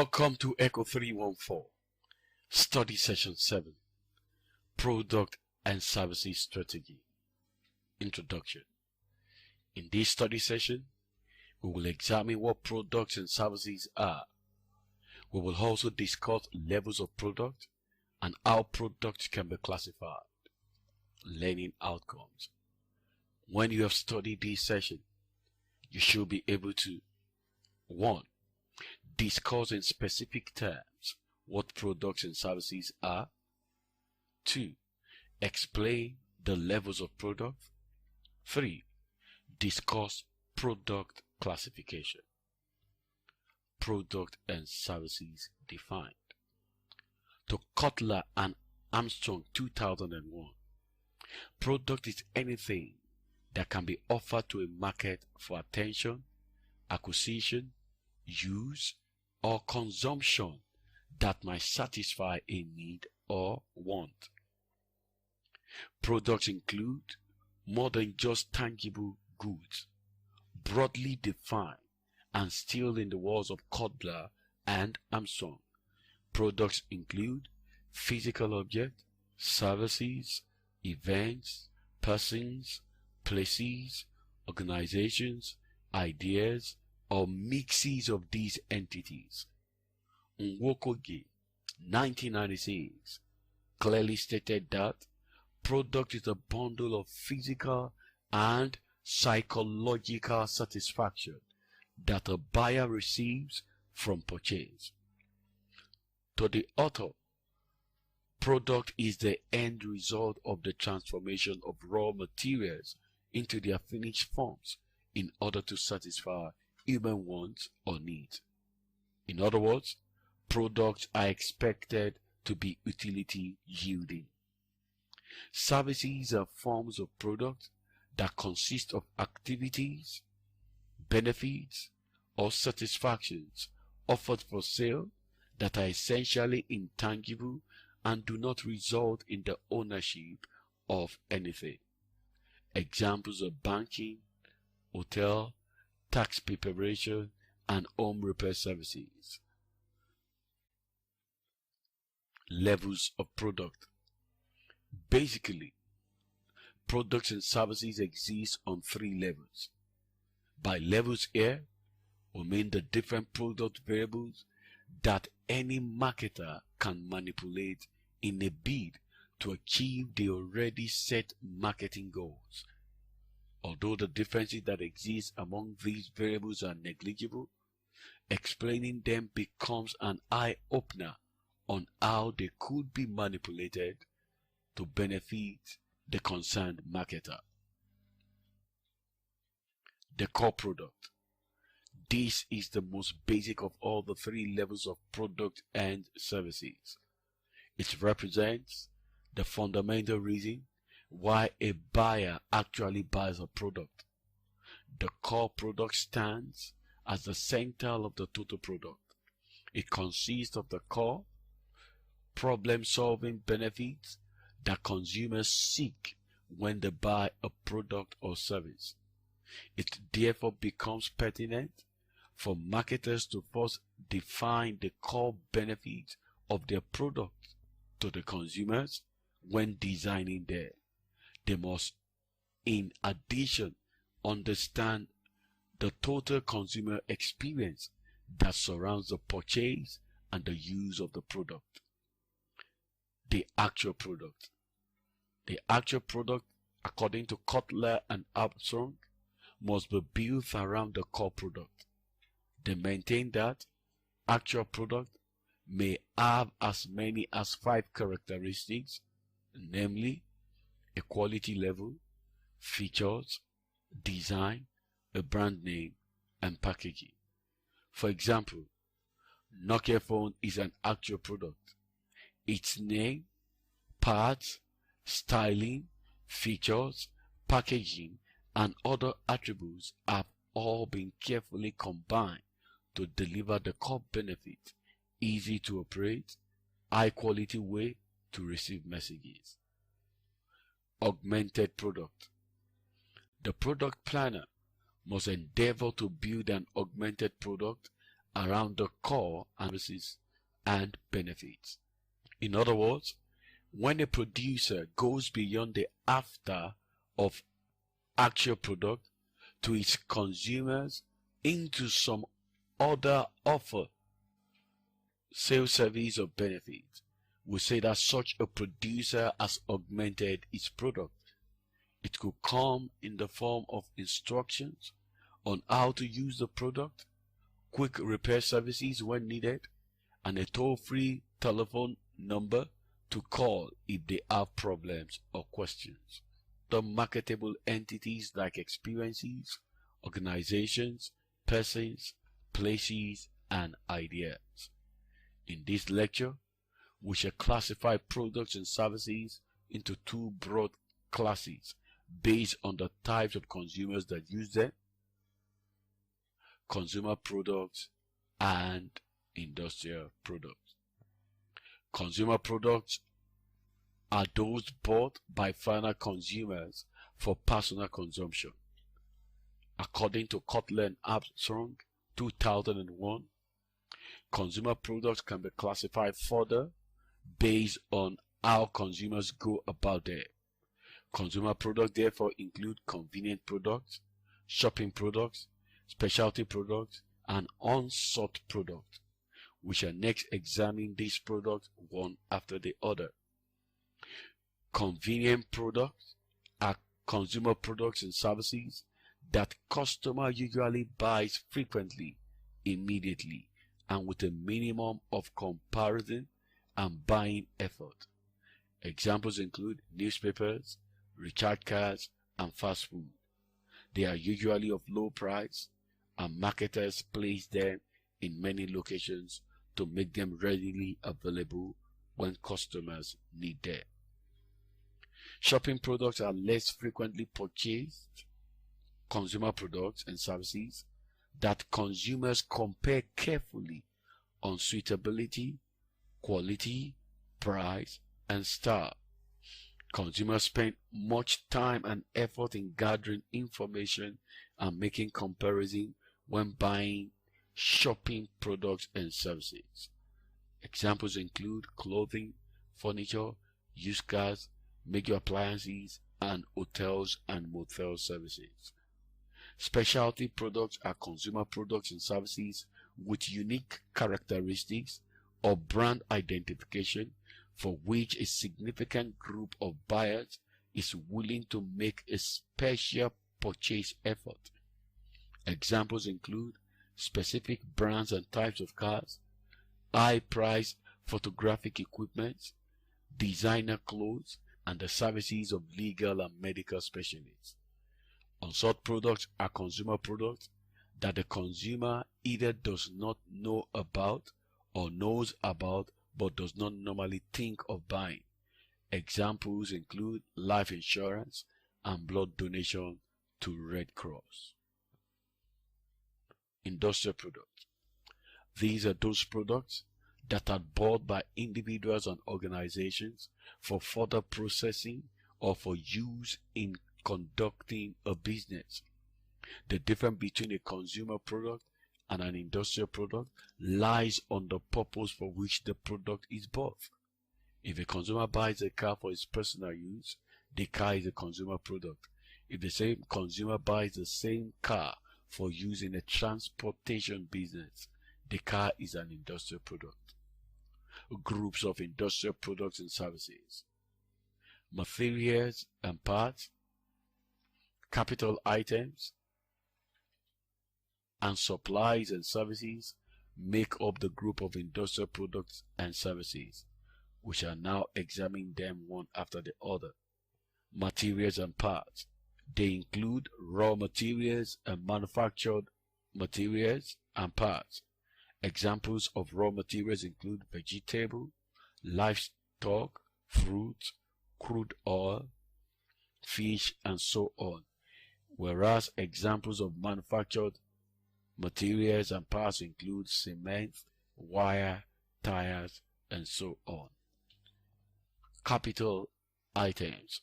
Welcome to ECO314, Study Session 7, Product and Services Strategy. Introduction. In this study session, we will examine what products and services are. We will also discuss levels of product and how products can be classified. Learning outcomes. When you have studied this session, you should be able to 1. Discuss in specific terms what products and services are. 2. Explain the levels of product. 3. Discuss product classification. Product and services defined. To Cutler and Armstrong 2001, product is anything that can be offered to a market for attention, acquisition, use, or consumption that might satisfy a need or want. Products include more than just tangible goods, broadly defined and still in the words of Cutler and Armstrong. Products include physical objects, services, events, persons, places, organizations, ideas, or mixes of these entities. Nwokoge, 1996, clearly stated that product is a bundle of physical and psychological satisfaction that a buyer receives from purchase. To the author, product is the end result of the transformation of raw materials into their finished forms in order to satisfy human wants or needs. In other words, products are expected to be utility yielding. Services are forms of products that consist of activities, benefits, or satisfactions offered for sale that are essentially intangible and do not result in the ownership of anything. Examples are banking, hotel, tax preparation, and home repair services. Levels of product. Basically, products and services exist on 3 levels. By levels here, we mean the different product variables that any marketer can manipulate in a bid to achieve the already set marketing goals. Although the differences that exist among these variables are negligible, explaining them becomes an eye-opener on how they could be manipulated to benefit the concerned marketer. The core product. This is the most basic of all the 3 levels of product and services. It represents the fundamental reason why a buyer actually buys a product. The core product stands as the center of the total product. It consists of the core, problem-solving benefits that consumers seek when they buy a product or service. It therefore becomes pertinent for marketers to first define the core benefits of their product to the consumers when designing them. They must, in addition, understand the total consumer experience that surrounds the purchase and the use of the product. The actual product. The actual product, according to Cutler and Armstrong, must be built around the core product. They maintain that actual product may have as many as 5 characteristics, namely a quality level, features, design, a brand name, and packaging. For example, Nokia phone is an actual product. Its name, parts, styling, features, packaging, and other attributes have all been carefully combined to deliver the core benefit, easy to operate, high quality way to receive messages. Augmented product. The product planner must endeavor to build an augmented product around the core services and benefits. In other words, when a producer goes beyond the after of actual product to its consumers into some other offer, sales, service, or benefit, we say that such a producer has augmented its product. It could come in the form of instructions on how to use the product, quick repair services when needed, and a toll-free telephone number to call if they have problems or questions. The marketable entities like experiences, organizations, persons, places, and ideas. In this lecture, we shall classify products and services into two broad classes based on the types of consumers that use them: consumer products and industrial products. Consumer products are those bought by final consumers for personal consumption. According to Cutler and Armstrong, 2001, consumer products can be classified further based on how consumers go about them. Consumer products therefore include convenient products, shopping products, specialty products, and unsought products. We shall next examine these products one after the other. Convenient products are consumer products and services that customer usually buys frequently, immediately, and with a minimum of comparison and buying effort. Examples include newspapers, recharge cards, and fast food. They are usually of low price, and marketers place them in many locations to make them readily available when customers need them. Shopping products are less frequently purchased consumer products and services that consumers compare carefully on suitability, quality, price, and style. Consumers spend much time and effort in gathering information and making comparisons when buying shopping products and services. Examples include clothing, furniture, used cars, major appliances, and hotels and motel services. Specialty products are consumer products and services with unique characteristics or brand identification for which a significant group of buyers is willing to make a special purchase effort. Examples include specific brands and types of cars, high-priced photographic equipment, designer clothes, and the services of legal and medical specialists. Unsought products are consumer products that the consumer either does not know about or knows about but does not normally think of buying. Examples include life insurance and blood donation to Red Cross. Industrial products. These are those products that are bought by individuals and organizations for further processing or for use in conducting a business. The difference between a consumer product and an industrial product lies on the purpose for which the product is bought. If a consumer buys a car for his personal use, the car is a consumer product. If the same consumer buys the same car for use in a transportation business, the car is an industrial product. Groups of industrial products and services: materials and parts, capital items, and supplies and services make up the group of industrial products and services. We shall now examine them one after the other. Materials and parts. They include raw materials and manufactured materials and parts. Examples of raw materials include vegetable, livestock, fruit, crude oil, fish, and so on. Whereas examples of manufactured materials and parts include cement, wire, tires, and so on. Capital items.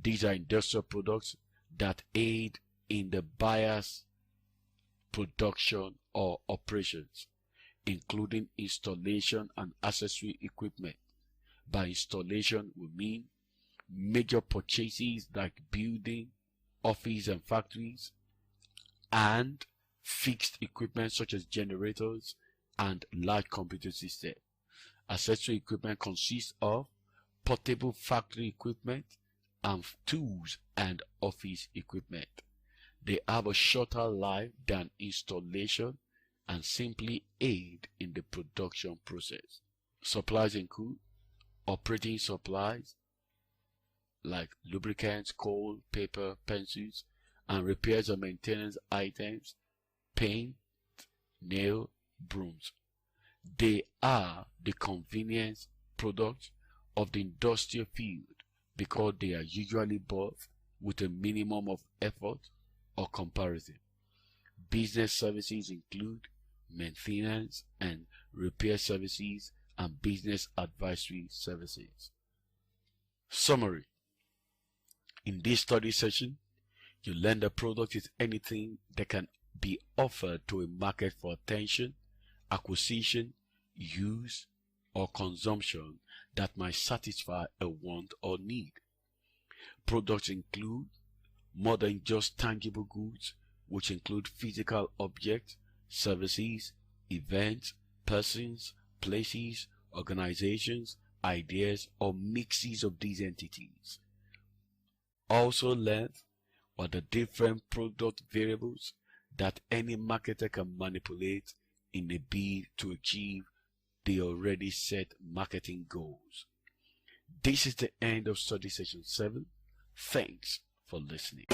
These are industrial products that aid in the buyer's production or operations. including installation and accessory equipment. By installation, we mean major purchases like building, office and factories, and fixed equipment such as generators and large computer systems. Accessory equipment consists of portable factory equipment and tools and office equipment. They have a shorter life than installation and simply aid in the production process. Supplies include operating supplies like lubricants, coal, paper, pencils, and repairs and maintenance items, paint, nail, brooms. They are the convenience products of the industrial field because they are usually bought with a minimum of effort or comparison. Business services include maintenance and repair services and business advisory services. Summary. In this study session, you learn the product is anything that can be offered to a market for attention, acquisition, use, or consumption that might satisfy a want or need. Products include more than just tangible goods, which include physical objects, services, events, persons, places, organizations, ideas, or mixes of these entities. Also learn what the different product variables that any marketer can manipulate in a bid to achieve the already set marketing goals. This is the end of study session 7. Thanks for listening.